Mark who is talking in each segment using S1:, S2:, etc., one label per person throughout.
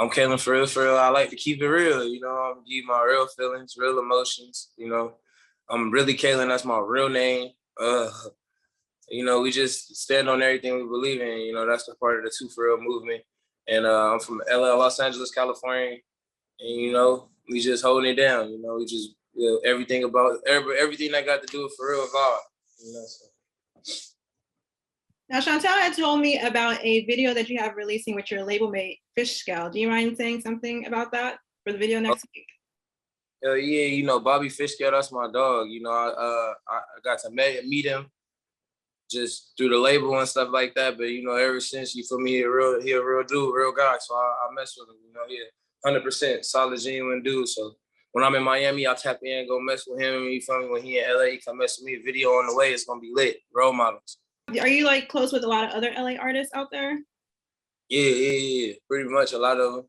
S1: I'm Kalan.FrFr. I like to keep it real, you know. I'm give my real feelings, real emotions, you know. I'm really Kalan. That's my real name. You know, we just stand on everything we believe in. You know, that's the part of the Two For Real movement. And I'm from LA, Los Angeles, California. And, you know, we just holding it down. You know, we just, you know, everything about, everything that got to do with For Real vibe. You know, so.
S2: Now, Chantel had told me about a video that you have releasing with your label mate, Fish Scale. Do you mind saying something about that for the video next week?
S1: Yeah, you know, Bobby Fish Scale, that's my dog. You know, I got to meet him just through the label and stuff like that. But, you know, ever since, you feel me, he a real dude, real guy. So I mess with him, you know, he 100% solid, genuine dude. So when I'm in Miami, I'll tap in, go mess with him. You feel me? When he in LA, he come mess with me. Video on the way, it's gonna be lit. Role models.
S2: Are you like close with a lot of other LA artists out there?
S1: Yeah. Pretty much a lot of them.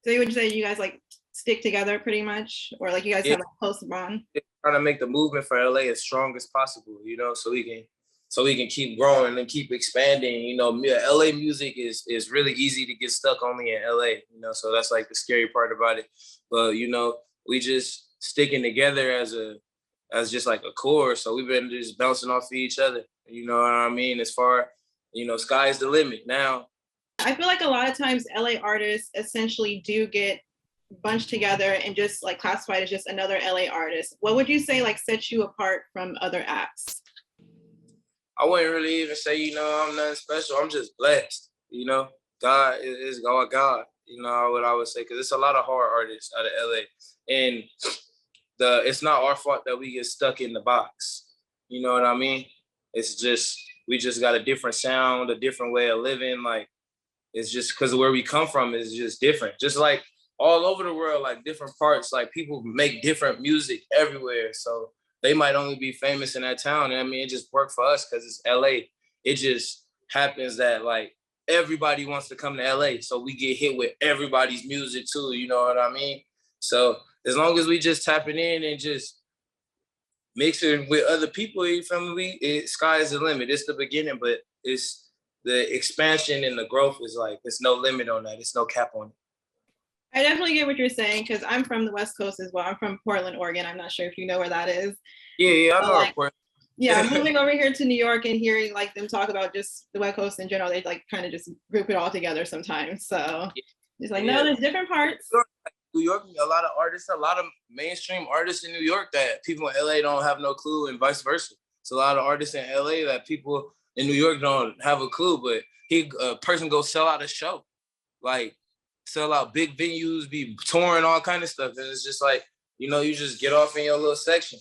S2: So you would say you guys like stick together pretty much, or like you guys have a close bond?
S1: Trying to make the movement for LA as strong as possible, you know, so we can keep growing and keep expanding. You know, LA music is really easy to get stuck only in LA, you know, so that's like the scary part about it. But, you know, we just sticking together as just like a core. So we've been just bouncing off of each other, you know what I mean? As far, you know, sky's the limit now.
S2: I feel like a lot of times LA artists essentially do get bunched together and just like classified as just another LA artist. What would you say like sets you apart from other acts?
S1: I wouldn't really even say, you know, I'm nothing special. I'm just blessed, you know. God is God, you know what I would say, because it's a lot of hard artists out of LA. And it's not our fault that we get stuck in the box. You know what I mean? It's just, we just got a different sound, a different way of living. Like, it's just because where we come from is just different. Just like all over the world, like different parts, like people make different music everywhere. So they might only be famous in that town. And I mean, it just worked for us because it's LA. It just happens that like everybody wants to come to LA. So we get hit with everybody's music too, you know what I mean? So as long as we just tapping in and just mixing with other people, you feel me? Sky is the limit. It's the beginning, but it's the expansion and the growth is like, there's no limit on that. It's no cap on it.
S2: I definitely get what you're saying because I'm from the West Coast as well. I'm from Portland, Oregon. I'm not sure if you know where that is.
S1: Yeah, I know Portland.
S2: Yeah, moving over here to New York and hearing like them talk about just the West Coast in general, they like kind of just group it all together sometimes. So it's like, no, there's different parts.
S1: New York, a lot of artists, a lot of mainstream artists in New York that people in LA don't have no clue, and vice versa. It's a lot of artists in LA that people in New York don't have a clue, but a person go sell out a show, like sell out big venues, be touring, all kind of stuff. And it's just like, you know, you just get off in your little section.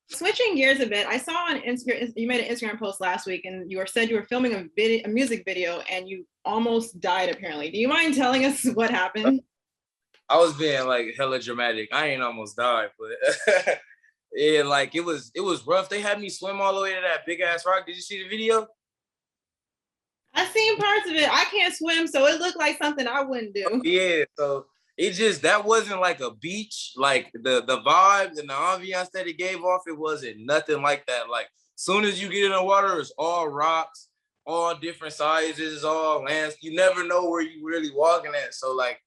S2: Switching gears a bit, I saw on Instagram, you made an Instagram post last week and you said you were filming a music video and you almost died apparently. Do you mind telling us what happened?
S1: I was being like hella dramatic. I ain't almost died, but yeah, like it was rough. They had me swim all the way to that big ass rock. Did you see the video?
S2: I seen parts of it. I can't swim, so it looked like something I wouldn't do.
S1: Yeah, so it just, that wasn't like a beach. Like the vibes and the ambiance that it gave off, it wasn't nothing like that. Like soon as you get in the water, it's all rocks, all different sizes, all lands. You never know where you really walking at. So like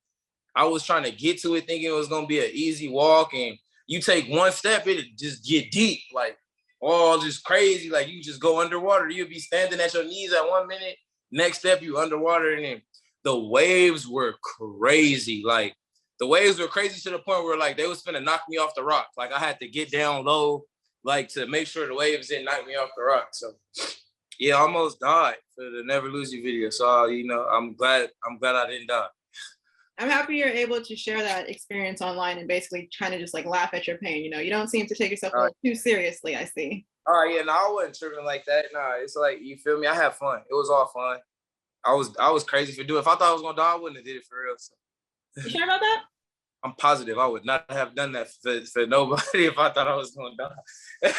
S1: I was trying to get to it thinking it was gonna be an easy walk, and you take one step, it'll just get deep, like all just crazy. Like you just go underwater. You'll be standing at your knees at 1 minute. Next step, you underwater, and then the waves were crazy. Like the waves were crazy to the point where like they was finna knock me off the rock. Like I had to get down low, like to make sure the waves didn't knock me off the rock. So yeah, I almost died for the Never Lose You video. So you know, I'm glad I didn't die.
S2: I'm happy you're able to share that experience online and basically trying to just like laugh at your pain. You know, you don't seem to take yourself too seriously, I see.
S1: Oh yeah, no, I wasn't tripping like that. Nah, it's like, you feel me? I had fun. It was all fun. I was crazy for doing it. If I thought I was gonna die, I wouldn't have did it for real. So.
S2: You sure about that?
S1: I'm positive I would not have done that for nobody if I thought I was gonna die.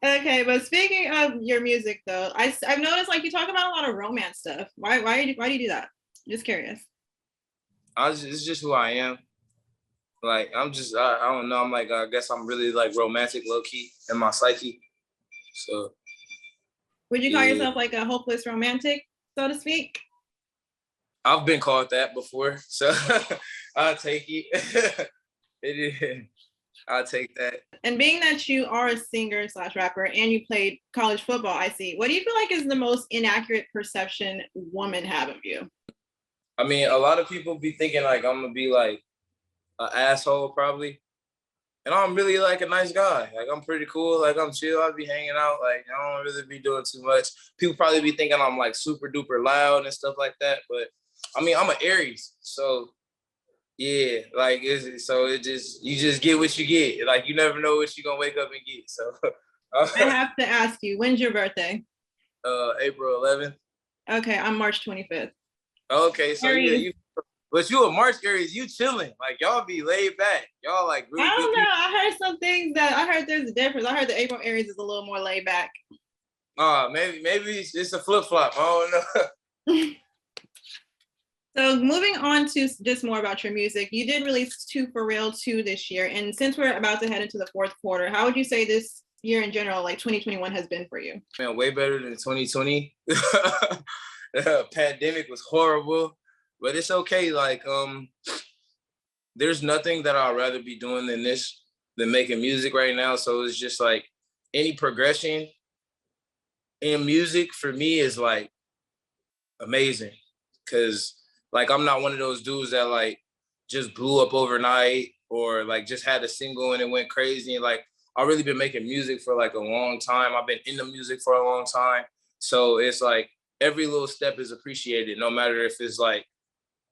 S2: Okay, but speaking of your music though, I've noticed like you talk about a lot of romance stuff. Why do you do that? Just curious.
S1: It's just who I am. Like I don't know. I'm like, I guess I'm really like romantic, low key in my psyche. So.
S2: Would you call yourself like a hopeless romantic, so to speak?
S1: I've been called that before, so I'll take it. It is. I'll take that.
S2: And being that you are a singer slash rapper and you played college football, I see. What do you feel like is the most inaccurate perception women have of you?
S1: I mean, a lot of people be thinking like I'm gonna be like an asshole probably. And I'm really like a nice guy. Like I'm pretty cool. Like I'm chill. I'll be hanging out. Like I don't really be doing too much. People probably be thinking I'm like super duper loud and stuff like that. But I mean, I'm an Aries, so yeah. Like so it just you just get what you get. Like you never know what you're gonna wake up and get. So
S2: I have to ask you, when's your birthday?
S1: April 11th.
S2: Okay, I'm March 25th.
S1: Okay, so yeah, you. But you a March Aries, you chilling. Like y'all be laid back. Y'all like really
S2: I don't
S1: good
S2: know.
S1: people.
S2: I heard some things that I heard there's a difference. I heard the April Aries is a little more laid back.
S1: Maybe it's a flip flop. I don't know.
S2: So moving on to just more about your music, you did release 2 For Real 2 this year. And since we're about to head into the 4th quarter, how would you say this year in general, like 2021 has been for you?
S1: Man, way better than 2020. The pandemic was horrible, but it's okay. Like, there's nothing that I'd rather be doing than making music right now. So it's just like any progression in music for me is like amazing. Cause like I'm not one of those dudes that like just blew up overnight or like just had a single and it went crazy. And like I've really been making music for like a long time. I've been in the music for a long time. So it's like every little step is appreciated, no matter if it's like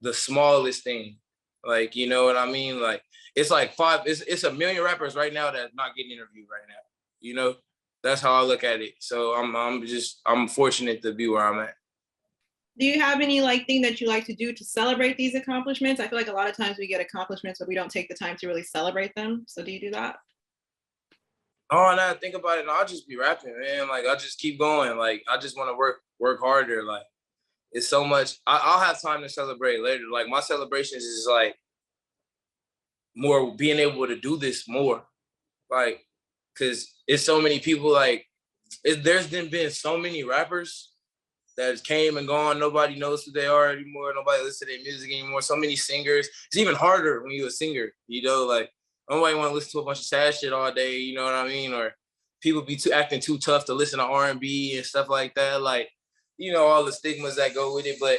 S1: the smallest thing. Like, you know what I mean? Like it's like it's a million rappers right now that's not getting interviewed right now. You know, that's how I look at it. So I'm fortunate to be where I'm at.
S2: Do you have any like thing that you like to do to celebrate these accomplishments? I feel like a lot of times we get accomplishments, but we don't take the time to really celebrate them. So do you do that?
S1: Oh, now I think about it, no, I'll just be rapping, man. Like I just keep going. Like I just want to work harder. Like it's so much. I'll have time to celebrate later. Like my celebrations is like more being able to do this more. Like, cause it's so many people. Like there's been so many rappers that came and gone. Nobody knows who they are anymore. Nobody listens to their music anymore. So many singers. It's even harder when you're a singer, you know, like nobody want to listen to a bunch of sad shit all day, you know what I mean? Or people be acting too tough to listen to R&B and stuff like that. Like, you know, all the stigmas that go with it. But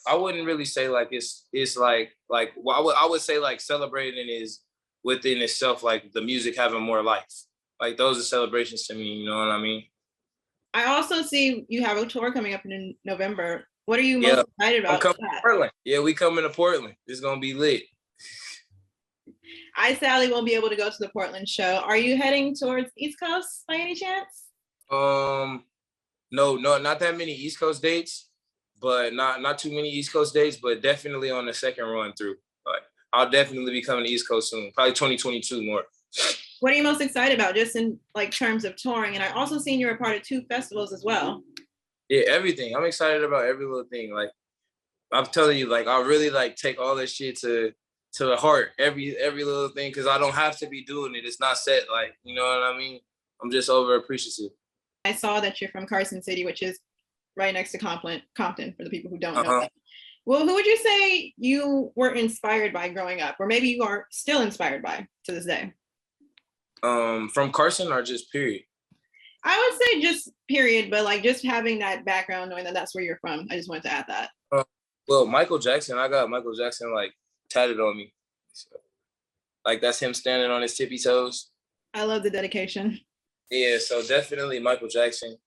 S1: I wouldn't really say like it's like well, I would say like celebrating is within itself, like the music having more life. Like those are celebrations to me, you know what I mean?
S2: I also see you have a tour coming up in November. What are you most excited about?
S1: I'm coming to Portland. Yeah, we coming to Portland. It's gonna be lit.
S2: I sadly won't be able to go to the Portland show. Are you heading towards East Coast by any chance?
S1: No, not that many East Coast dates, but not too many East Coast dates, but definitely on the second run through. Like I'll definitely be coming to East Coast soon, probably 2022 more.
S2: What are you most excited about, just in like terms of touring? And I also seen you were a part of 2 festivals as well.
S1: Yeah, everything. I'm excited about every little thing. Like I'm telling you, like I really like take all this shit to the heart, every little thing, because I don't have to be doing it. It's not set, like, you know what I mean? I'm just over appreciative.
S2: I saw that you're from Carson City, which is right next to Compton, for the people who don't know that. Well, who would you say you were inspired by growing up, or maybe you are still inspired by to this day?
S1: From Carson or just period?
S2: I would say just period, but like just having that background, knowing that that's where you're from. I just wanted to add that.
S1: Well, Michael Jackson, I got Michael Jackson like tatted on me. So, like that's him standing on his tippy toes.
S2: I love the dedication.
S1: Yeah, so definitely Michael Jackson.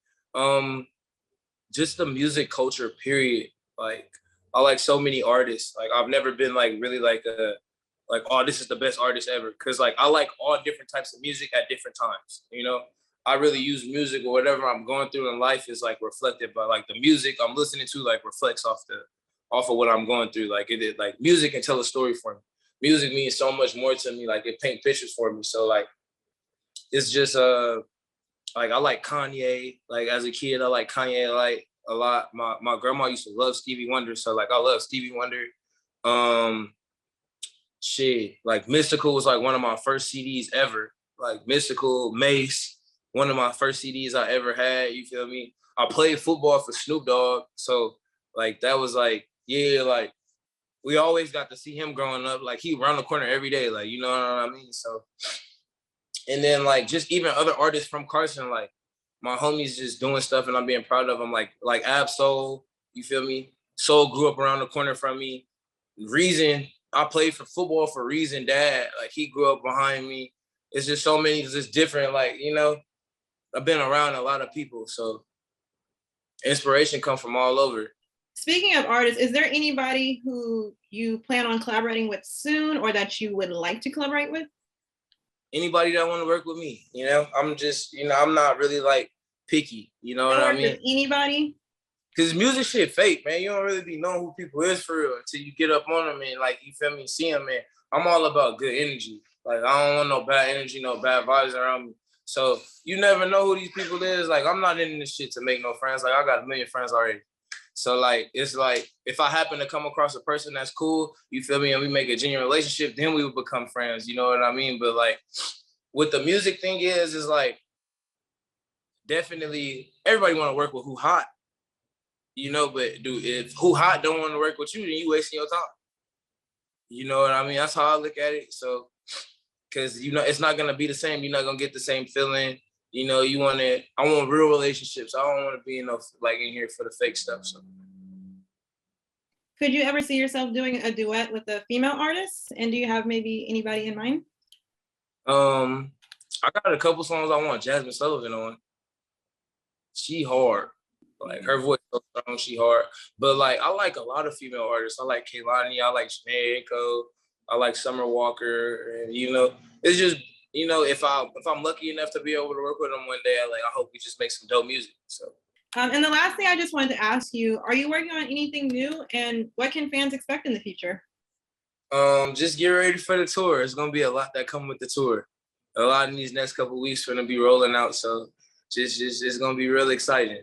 S1: Just the music culture, period. Like I like so many artists. Like I've never been like really like oh, this is the best artist ever. Cause like I like all different types of music at different times. You know, I really use music or whatever I'm going through in life is like reflected by like the music I'm listening to, like reflects off of what I'm going through. Like like music can tell a story for me. Music means so much more to me. Like it paint pictures for me. So like it's just like I like Kanye. Like as a kid, I like Kanye like a lot. My grandma used to love Stevie Wonder, so like I love Stevie Wonder. Like Mystical was like one of my first CDs ever. Like Mystical, Mace, one of my first CDs I ever had. You feel me? I played football for Snoop Dogg, so like that was like yeah, like we always got to see him growing up. Like he around the corner every day, like, you know what I mean? So, and then like just even other artists from Carson, like my homies just doing stuff and I'm being proud of them. Like Ab Soul, you feel me? Soul grew up around the corner from me. Reason, I played for football for Reason dad. Like he grew up behind me. It's just so many, it's just different. Like, you know, I've been around a lot of people. So inspiration come from all over.
S2: Speaking of artists, is there anybody who you plan on collaborating with soon or that you would like to collaborate with?
S1: Anybody that want to work with me, you know, I'm just, you know, I'm not really like picky, you know what I mean?
S2: With anybody?
S1: Cause music shit fake, man. You don't really be knowing who people is for real until you get up on them and like, you feel me, see them, man. I'm all about good energy. Like I don't want no bad energy, no bad vibes around me. So you never know who these people is. Like I'm not in this shit to make no friends. Like I got a million friends already. So like, it's like, if I happen to come across a person that's cool, you feel me, and we make a genuine relationship, then we would become friends, you know what I mean? But like, what the music thing is like, definitely everybody want to work with who hot, you know, but dude, if who hot don't want to work with you, then you wasting your time. You know what I mean? That's how I look at it. So, cause you know, it's not gonna be the same. You're not gonna get the same feeling. You know, I want real relationships. I don't want to be in here for the fake stuff. So.
S2: Could you ever see yourself doing a duet with a female artist? And do you have maybe anybody in mind?
S1: I got a couple songs I want Jazmine Sullivan on. She hard. Like her voice so strong, she hard. But like I like a lot of female artists. I like Kalan, I like Janae, I like Summer Walker, and you know, it's just, you know, if I'm lucky enough to be able to work with them one day, I hope we just make some dope music. So.
S2: And the last thing I just wanted to ask you, are you working on anything new and what can fans expect in the future?
S1: Just get ready for the tour. It's gonna be a lot that come with the tour. A lot in these next couple of weeks gonna be rolling out. So just it's gonna be real exciting.